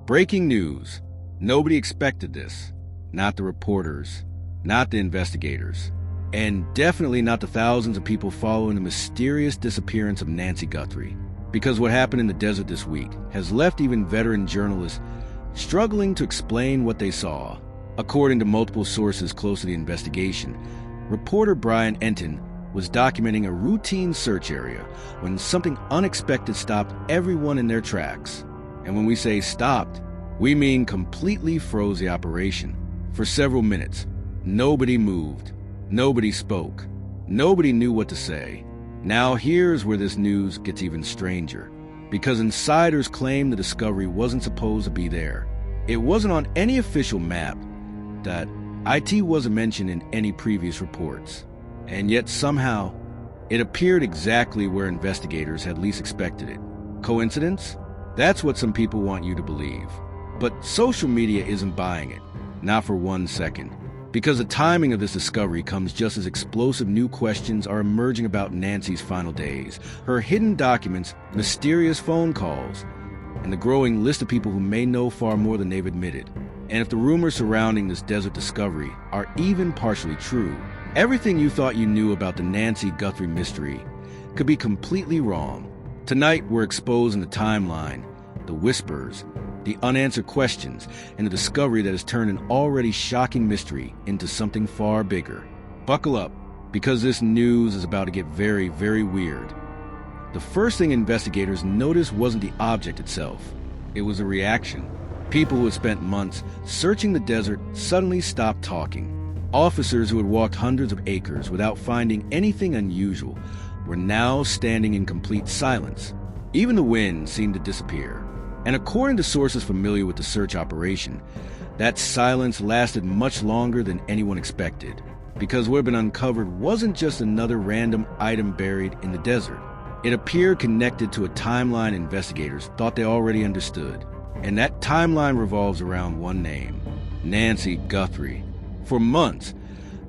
Breaking news. Nobody expected this. Not the reporters, not the investigators, and definitely not the thousands of people following the mysterious disappearance of Nancy Guthrie. Because what happened in the desert this week has left even veteran journalists struggling to explain what they saw. According to multiple sources close to the investigation, reporter Brian Enton was documenting a routine search area when something unexpected stopped everyone in their tracks. And when we say stopped, we mean completely froze the operation. For several minutes, nobody moved, nobody spoke, nobody knew what to say. Now here's where this news gets even stranger, because insiders claim the discovery wasn't supposed to be there. It wasn't on any official map, that IT wasn't mentioned in any previous reports. And yet somehow, it appeared exactly where investigators had least expected it. Coincidence? That's what some people want you to believe. But social media isn't buying it, not for 1 second. Because the timing of this discovery comes just as explosive new questions are emerging about Nancy's final days, her hidden documents, mysterious phone calls, and the growing list of people who may know far more than they've admitted. And if the rumors surrounding this desert discovery are even partially true, everything you thought you knew about the Nancy Guthrie mystery could be completely wrong. Tonight, we're exposing the timeline, the whispers, the unanswered questions, and the discovery that has turned an already shocking mystery into something far bigger. Buckle up, because this news is about to get very, very weird. The first thing investigators noticed wasn't the object itself. It was a reaction. People who had spent months searching the desert suddenly stopped talking. Officers who had walked hundreds of acres without finding anything unusual were now standing in complete silence. Even the wind seemed to disappear. And according to sources familiar with the search operation, that silence lasted much longer than anyone expected, because what had been uncovered wasn't just another random item buried in the desert. It appeared connected to a timeline investigators thought they already understood. And that timeline revolves around one name, Nancy Guthrie. For months,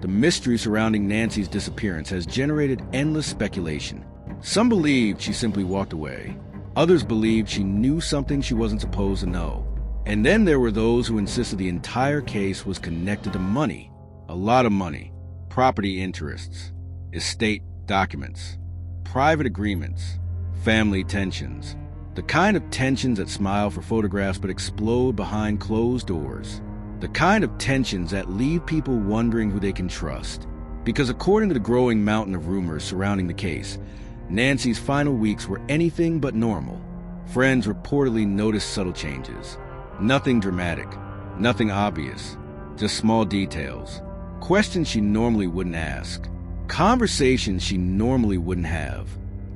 the mystery surrounding Nancy's disappearance has generated endless speculation. Some believed she simply walked away. Others believed she knew something she wasn't supposed to know. And then there were those who insisted the entire case was connected to money. A lot of money, property interests, estate documents, private agreements, family tensions. The kind of tensions that smile for photographs but explode behind closed doors. The kind of tensions that leave people wondering who they can trust. Because according to the growing mountain of rumors surrounding the case, Nancy's final weeks were anything but normal. Friends reportedly noticed subtle changes. Nothing dramatic, nothing obvious, just small details. Questions she normally wouldn't ask. Conversations she normally wouldn't have.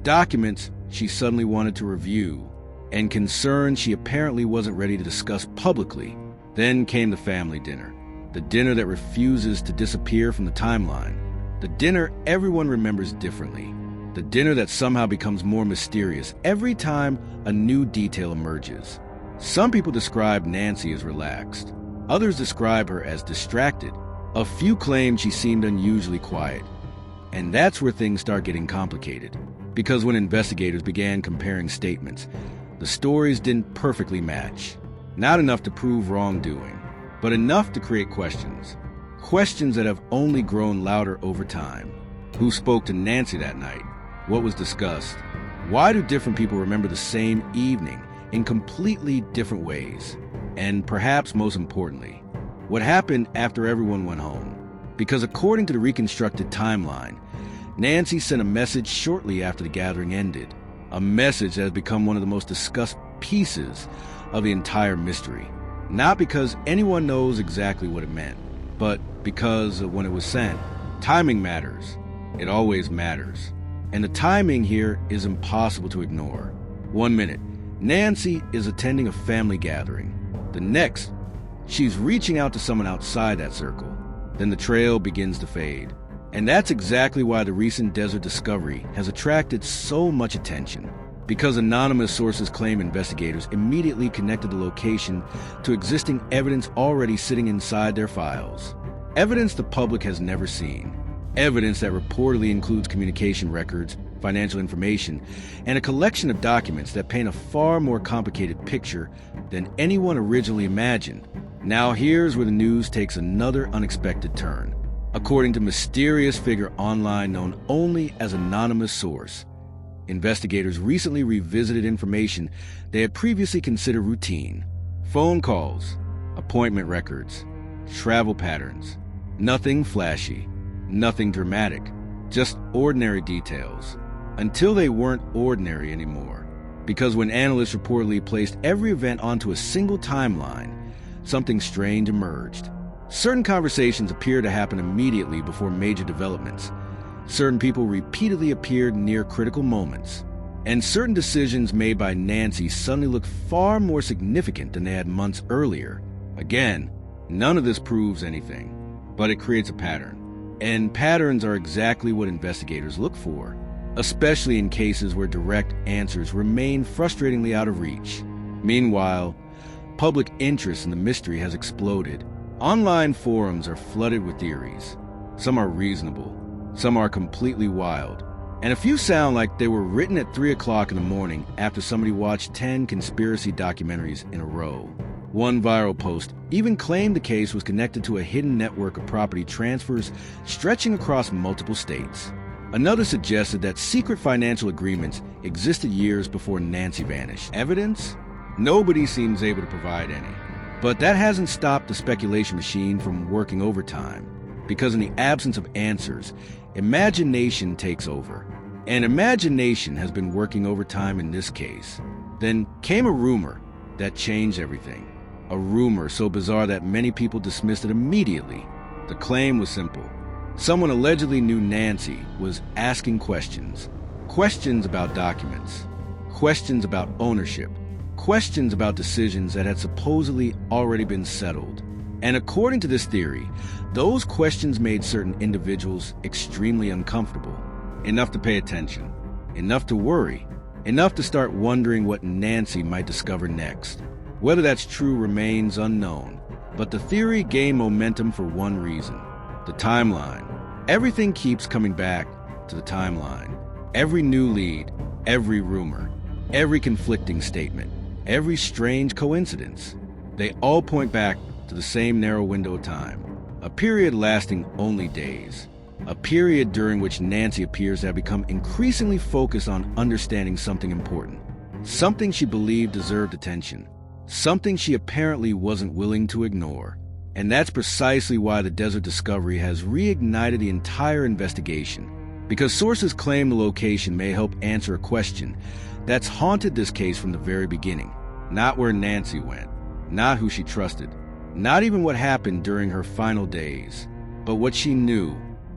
Documents she suddenly wanted to review. And concerns she apparently wasn't ready to discuss publicly. Then came the family dinner. The dinner that refuses to disappear from the timeline. The dinner everyone remembers differently. The dinner that somehow becomes more mysterious every time a new detail emerges. Some people describe Nancy as relaxed. Others describe her as distracted. A few claim she seemed unusually quiet. And that's where things start getting complicated. Because when investigators began comparing statements, the stories didn't perfectly match. Not enough to prove wrongdoing, but enough to create questions. Questions that have only grown louder over time. Who spoke to Nancy that night? What was discussed? Why do different people remember the same evening in completely different ways? And perhaps most importantly, what happened after everyone went home? Because according to the reconstructed timeline, Nancy sent a message shortly after the gathering ended. A message that has become one of the most discussed pieces of the entire mystery. Not because anyone knows exactly what it meant, but because of when it was sent. Timing matters. It always matters. And the timing here is impossible to ignore. 1 minute, Nancy is attending a family gathering. The next, she's reaching out to someone outside that circle. Then the trail begins to fade. And that's exactly why the recent desert discovery has attracted so much attention. Because anonymous sources claim investigators immediately connected the location to existing evidence already sitting inside their files. Evidence the public has never seen. Evidence that reportedly includes communication records, financial information, and a collection of documents that paint a far more complicated picture than anyone originally imagined. Now here's where the news takes another unexpected turn. According to a mysterious figure online known only as Anonymous Source, investigators recently revisited information they had previously considered routine. Phone calls, appointment records, travel patterns. Nothing flashy, nothing dramatic, just ordinary details. Until they weren't ordinary anymore. Because when analysts reportedly placed every event onto a single timeline, something strange emerged. Certain conversations appeared to happen immediately before major developments. Certain people repeatedly appeared near critical moments. And certain decisions made by Nancy suddenly looked far more significant than they had months earlier. Again, none of this proves anything, but it creates a pattern. And patterns are exactly what investigators look for, especially in cases where direct answers remain frustratingly out of reach. Meanwhile, public interest in the mystery has exploded. Online forums are flooded with theories. Some are reasonable, some are completely wild, and a few sound like they were written at 3 o'clock in the morning after somebody watched 10 conspiracy documentaries in a row. One viral post even claimed the case was connected to a hidden network of property transfers stretching across multiple states. Another suggested that secret financial agreements existed years before Nancy vanished. Evidence? Nobody seems able to provide any. But that hasn't stopped the speculation machine from working overtime, because in the absence of answers, imagination takes over. And imagination has been working overtime in this case. Then came a rumor that changed everything. A rumor so bizarre that many people dismissed it immediately. The claim was simple. Someone allegedly knew Nancy was asking questions. Questions about documents. Questions about ownership. Questions about decisions that had supposedly already been settled. And according to this theory, those questions made certain individuals extremely uncomfortable. Enough to pay attention. Enough to worry. Enough to start wondering what Nancy might discover next. Whether that's true remains unknown. But the theory gained momentum for one reason. The timeline. Everything keeps coming back to the timeline. Every new lead, every rumor, every conflicting statement, every strange coincidence. They all point back to the same narrow window of time. A period lasting only days. A period during which Nancy appears to have become increasingly focused on understanding something important. Something she believed deserved attention. Something she apparently wasn't willing to ignore. And that's precisely why the Desert Discovery has reignited the entire investigation. Because sources claim the location may help answer a question that's haunted this case from the very beginning. Not where Nancy went, not who she trusted, not even what happened during her final days, but what she knew.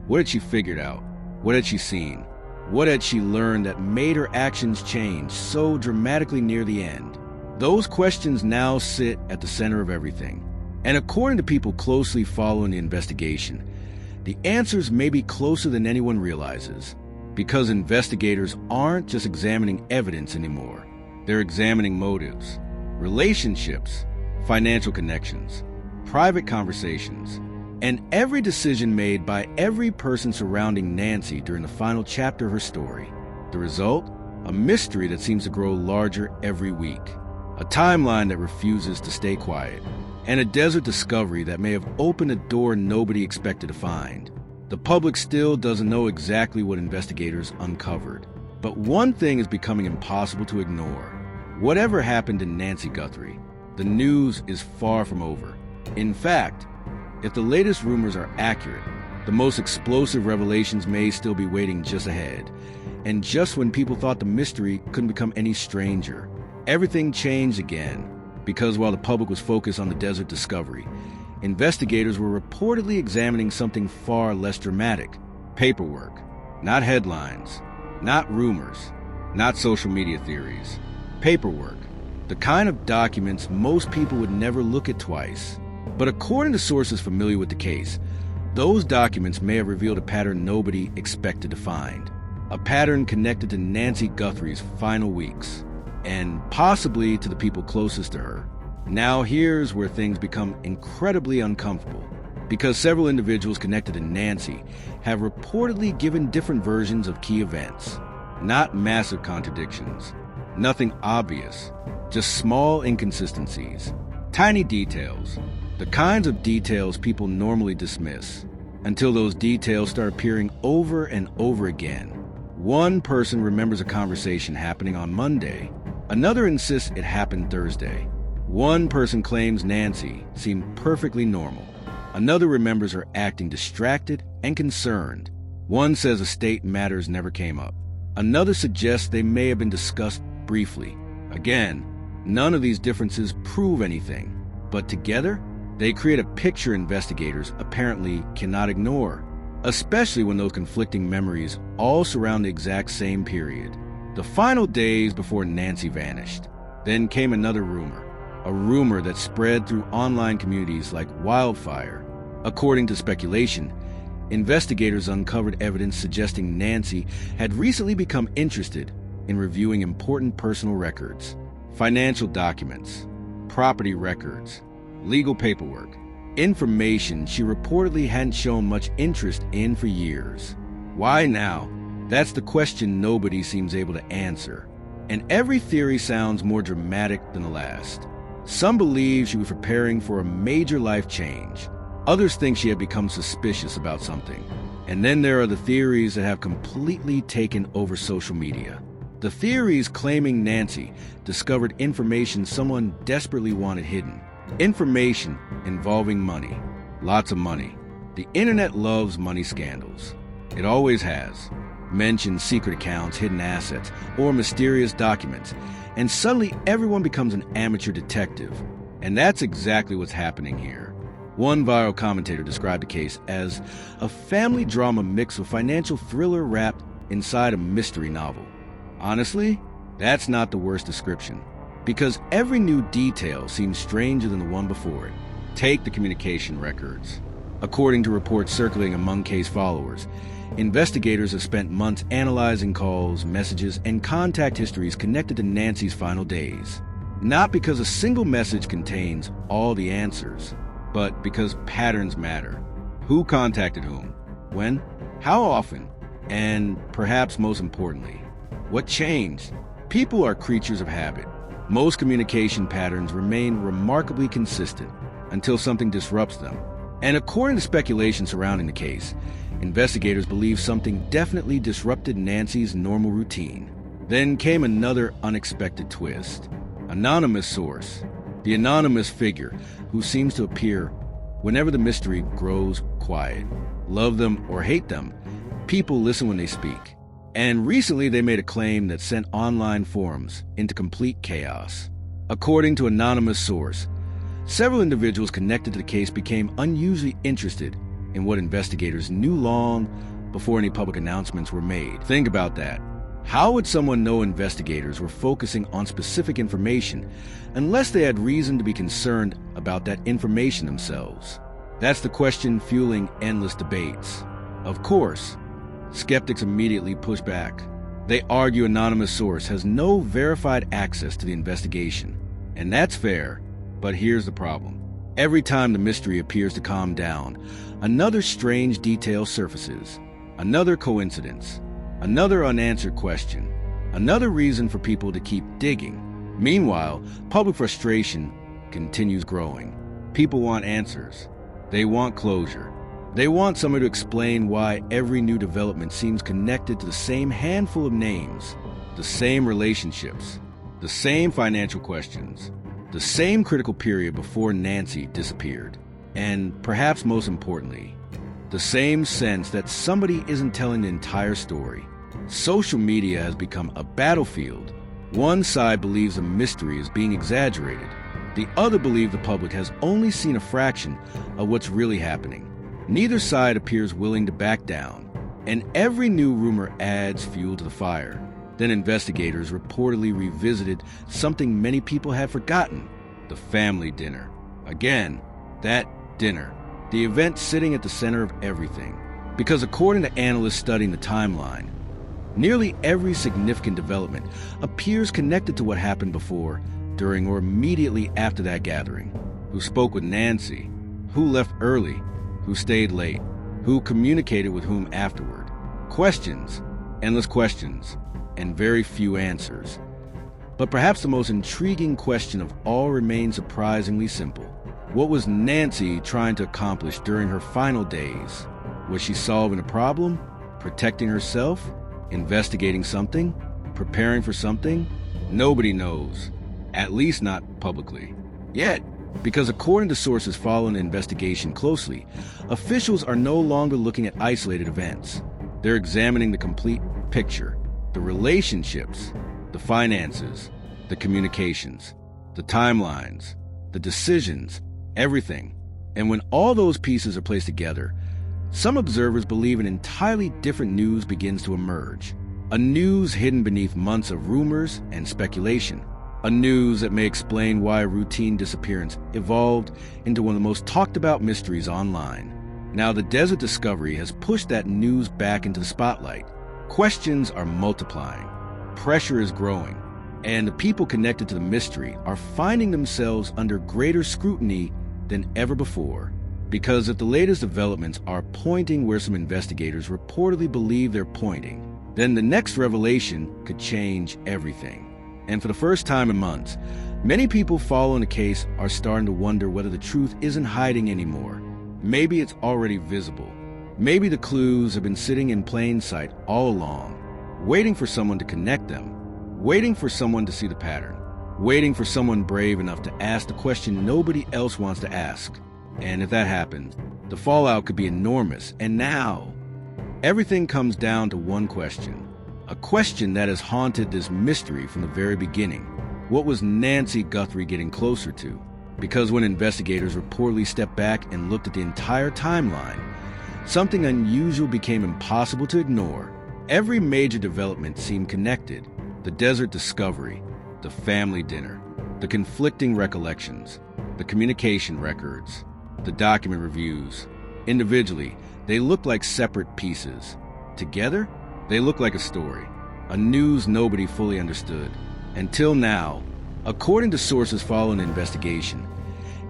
What had she figured out? What had she seen? What had she learned that made her actions change so dramatically near the end? Those questions now sit at the center of everything. And according to people closely following the investigation, the answers may be closer than anyone realizes, because investigators aren't just examining evidence anymore. They're examining motives, relationships, financial connections, private conversations, and every decision made by every person surrounding Nancy during the final chapter of her story. The result? A mystery that seems to grow larger every week. A timeline that refuses to stay quiet. And a desert discovery that may have opened a door nobody expected to find. The public still doesn't know exactly what investigators uncovered. But one thing is becoming impossible to ignore. Whatever happened to Nancy Guthrie, the news is far from over. In fact, if the latest rumors are accurate, the most explosive revelations may still be waiting just ahead. And just when people thought the mystery couldn't become any stranger, everything changed again. Because while the public was focused on the Desert Discovery, investigators were reportedly examining something far less dramatic. Paperwork. Not headlines. Not rumors. Not social media theories. Paperwork. The kind of documents most people would never look at twice. But according to sources familiar with the case, those documents may have revealed a pattern nobody expected to find. A pattern connected to Nancy Guthrie's final weeks. And possibly to the people closest to her. Now here's where things become incredibly uncomfortable, because several individuals connected to Nancy have reportedly given different versions of key events. Not massive contradictions. Nothing obvious. Just small inconsistencies. Tiny details. The kinds of details people normally dismiss, until those details start appearing over and over again. One person remembers a conversation happening on Monday. Another insists it happened Thursday. One person claims Nancy seemed perfectly normal. Another remembers her acting distracted and concerned. One says estate matters never came up. Another suggests they may have been discussed briefly. Again, none of these differences prove anything, but together, they create a picture investigators apparently cannot ignore, especially when those conflicting memories all surround the exact same period. The final days before Nancy vanished. Then came another rumor, a rumor that spread through online communities like wildfire. According to speculation, investigators uncovered evidence suggesting Nancy had recently become interested in reviewing important personal records, financial documents, property records, legal paperwork, information she reportedly hadn't shown much interest in for years. Why now? That's the question nobody seems able to answer. And every theory sounds more dramatic than the last. Some believe she was preparing for a major life change. Others think she had become suspicious about something. And then there are the theories that have completely taken over social media. The theories claiming Nancy discovered information someone desperately wanted hidden. Information involving money. Lots of money. The internet loves money scandals. It always has. Mention secret accounts, hidden assets, or mysterious documents, and suddenly everyone becomes an amateur detective. And that's exactly what's happening here. One viral commentator described the case as a family drama mixed with financial thriller wrapped inside a mystery novel. Honestly, that's not the worst description, because every new detail seems stranger than the one before it. Take the communication records. According to reports circulating among case followers, investigators have spent months analyzing calls, messages, and contact histories connected to Nancy's final days. Not because a single message contains all the answers, but because patterns matter. Who contacted whom? When? How often? And perhaps most importantly, what changed? People are creatures of habit. Most communication patterns remain remarkably consistent until something disrupts them. And according to speculation surrounding the case, investigators believe something definitely disrupted Nancy's normal routine. Then came another unexpected twist. Anonymous source. The anonymous figure who seems to appear whenever the mystery grows quiet. Love them or hate them, people listen when they speak. And recently they made a claim that sent online forums into complete chaos. According to anonymous source, several individuals connected to the case became unusually interested in what investigators knew long before any public announcements were made. Think about that. How would someone know investigators were focusing on specific information unless they had reason to be concerned about that information themselves? That's the question fueling endless debates. Of course, skeptics immediately push back. They argue anonymous source has no verified access to the investigation. And that's fair, but here's the problem. Every time the mystery appears to calm down, another strange detail surfaces. Another coincidence. Another unanswered question. Another reason for people to keep digging. Meanwhile, public frustration continues growing. People want answers. They want closure. They want someone to explain why every new development seems connected to the same handful of names, the same relationships, the same financial questions, the same critical period before Nancy disappeared, and perhaps most importantly, the same sense that somebody isn't telling the entire story. Social media has become a battlefield. One side believes a mystery is being exaggerated. The other believes the public has only seen a fraction of what's really happening. Neither side appears willing to back down, and every new rumor adds fuel to the fire. Then investigators reportedly revisited something many people had forgotten: the family dinner. Again, that dinner. The event sitting at the center of everything. Because according to analysts studying the timeline, nearly every significant development appears connected to what happened before, during, or immediately after that gathering. Who spoke with Nancy? Who left early? Who stayed late? Who communicated with whom afterward? Questions. Endless questions. and very few answers. But perhaps the most intriguing question of all remains surprisingly simple. What was Nancy trying to accomplish during her final days? Was she solving a problem? Protecting herself? Investigating something? Preparing for something? Nobody knows. At least not publicly. Yet, because according to sources following the investigation closely, officials are no longer looking at isolated events. They're examining the complete picture, the relationships, the finances, the communications, the timelines, the decisions, everything. And when all those pieces are placed together, some observers believe an entirely different news begins to emerge. A news hidden beneath months of rumors and speculation. A news that may explain why a routine disappearance evolved into one of the most talked about mysteries online. Now, the desert discovery has pushed that news back into the spotlight. Questions are multiplying. Pressure is growing. And the people connected to the mystery are finding themselves under greater scrutiny than ever before. Because if the latest developments are pointing where some investigators reportedly believe they're pointing, then the next revelation could change everything. And for the first time in months, many people following the case are starting to wonder whether the truth isn't hiding anymore. Maybe it's already visible. Maybe the clues have been sitting in plain sight all along, waiting for someone to connect them, waiting for someone to see the pattern, waiting for someone brave enough to ask the question nobody else wants to ask. And if that happens, the fallout could be enormous. And now, everything comes down to one question. A question that has haunted this mystery from the very beginning. What was Nancy Guthrie getting closer to? Because when investigators reportedly stepped back and looked at the entire timeline, something unusual became impossible to ignore. Every major development seemed connected. The desert discovery, the family dinner, the conflicting recollections, the communication records, the document reviews. Individually, they looked like separate pieces. Together, they look like a story, a news nobody fully understood. Until now, according to sources following the investigation,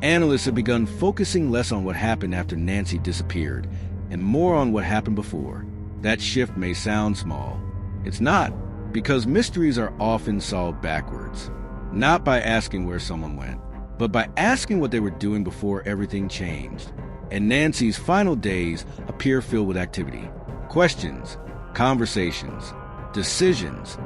analysts have begun focusing less on what happened after Nancy disappeared and more on what happened before. That shift may sound small. It's not, because mysteries are often solved backwards, not by asking where someone went, but by asking what they were doing before everything changed. And Nancy's final days appear filled with activity, questions, conversations, decisions,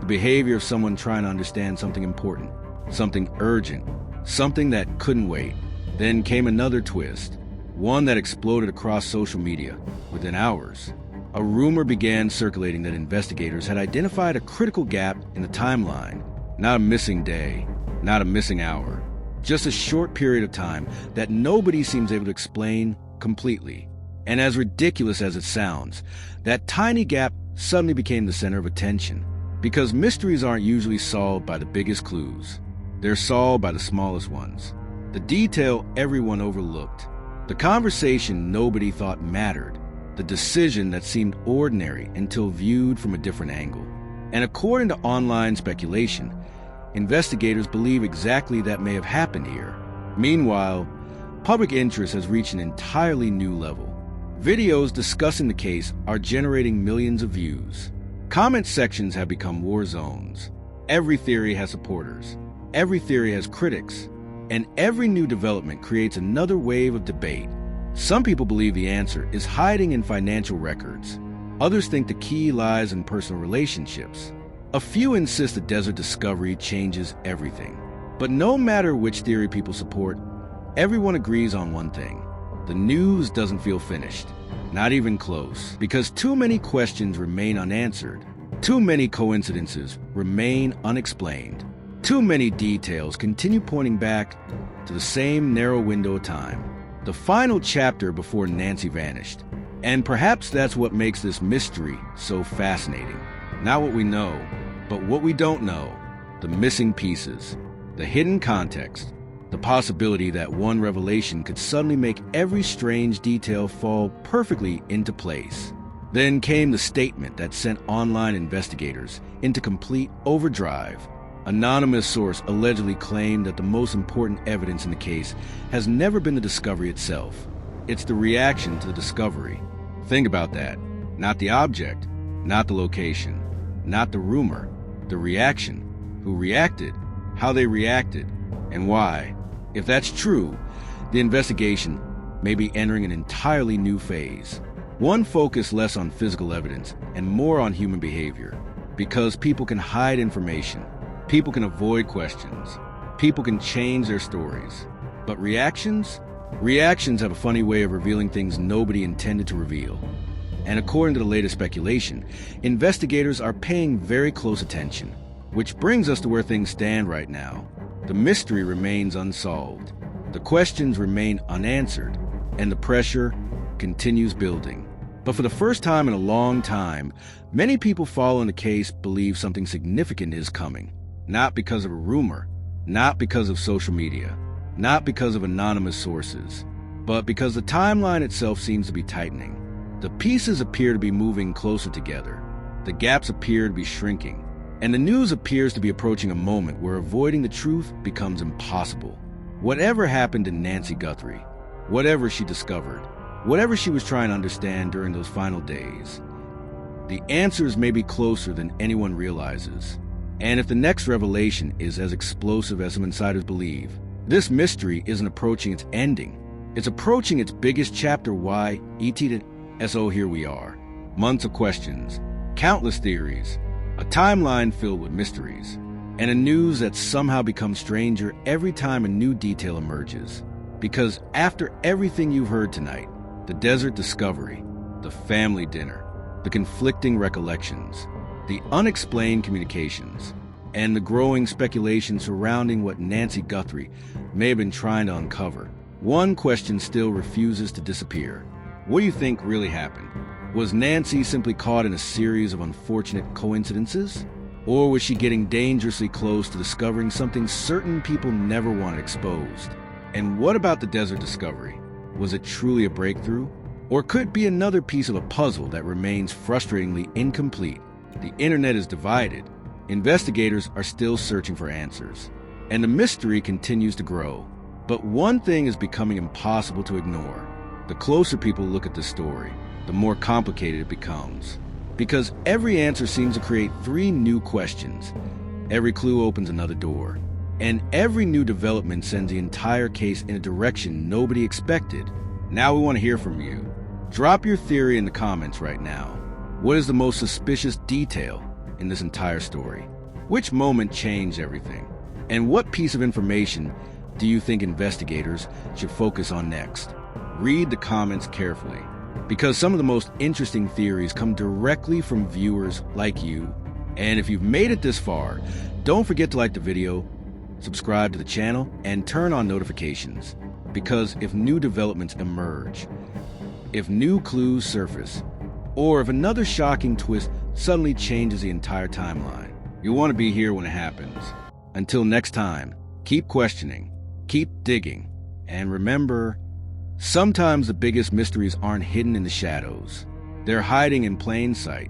the behavior of someone trying to understand something important, something urgent, something that couldn't wait. Then came another twist, one that exploded across social media within hours. A rumor began circulating that investigators had identified a critical gap in the timeline, not a missing day, not a missing hour, just a short period of time that nobody seems able to explain completely. And as ridiculous as it sounds, that tiny gap suddenly became the center of attention. Because mysteries aren't usually solved by the biggest clues. They're solved by the smallest ones. The detail everyone overlooked. The conversation nobody thought mattered. The decision that seemed ordinary until viewed from a different angle. And according to online speculation, investigators believe exactly that may have happened here. Meanwhile, public interest has reached an entirely new level. Videos discussing the case are generating millions of views. Comment sections have become war zones. Every theory has supporters. Every theory has critics. And every new development creates another wave of debate. Some people believe the answer is hiding in financial records. Others think the key lies in personal relationships. A few insist the desert discovery changes everything. But no matter which theory people support, everyone agrees on one thing. The news doesn't feel finished, not even close, because too many questions remain unanswered. Too many coincidences remain unexplained. Too many details continue pointing back to the same narrow window of time, the final chapter before Nancy vanished. And perhaps that's what makes this mystery so fascinating. Not what we know, but what we don't know, the missing pieces, the hidden context, the possibility that one revelation could suddenly make every strange detail fall perfectly into place. Then came the statement that sent online investigators into complete overdrive. Anonymous source allegedly claimed that the most important evidence in the case has never been the discovery itself. It's the reaction to the discovery. Think about that. Not the object, not the location, not the rumor, the reaction, who reacted, how they reacted, and why. If that's true, the investigation may be entering an entirely new phase. One focused less on physical evidence and more on human behavior. Because people can hide information, people can avoid questions, people can change their stories. But reactions? Reactions have a funny way of revealing things nobody intended to reveal. And according to the latest speculation, investigators are paying very close attention. Which brings us to where things stand right now. The mystery remains unsolved. The questions remain unanswered. And the pressure continues building. But for the first time in a long time, many people following the case believe something significant is coming. Not because of a rumor, not because of social media, not because of anonymous sources, but because the timeline itself seems to be tightening. The pieces appear to be moving closer together. The gaps appear to be shrinking. And the news appears to be approaching a moment where avoiding the truth becomes impossible. Whatever happened to Nancy Guthrie, whatever she discovered, whatever she was trying to understand during those final days, the answers may be closer than anyone realizes. And if the next revelation is as explosive as some insiders believe, this mystery isn't approaching its ending. It's approaching its biggest chapter. Why? So here we are. Months of questions, countless theories, a timeline filled with mysteries, and a news that somehow becomes stranger every time a new detail emerges. Because after everything you've heard tonight, the desert discovery, the family dinner, the conflicting recollections, the unexplained communications, and the growing speculation surrounding what Nancy Guthrie may have been trying to uncover, one question still refuses to disappear. What do you think really happened? Was Nancy simply caught in a series of unfortunate coincidences? Or was she getting dangerously close to discovering something certain people never wanted exposed? And what about the desert discovery? Was it truly a breakthrough? Or could it be another piece of a puzzle that remains frustratingly incomplete? The internet is divided. Investigators are still searching for answers. And the mystery continues to grow. But one thing is becoming impossible to ignore. The closer people look at the story, the more complicated it becomes. Because every answer seems to create 3 new questions. Every clue opens another door. And every new development sends the entire case in a direction nobody expected. Now we want to hear from you. Drop your theory in the comments right now. What is the most suspicious detail in this entire story? Which moment changed everything? And what piece of information do you think investigators should focus on next? Read the comments carefully, because some of the most interesting theories come directly from viewers like you. And if you've made it this far, don't forget to like the video, subscribe to the channel, and turn on notifications. Because if new developments emerge, if new clues surface, or if another shocking twist suddenly changes the entire timeline, you'll want to be here when it happens. Until next time, keep questioning, keep digging, and remember, sometimes the biggest mysteries aren't hidden in the shadows. They're hiding in plain sight.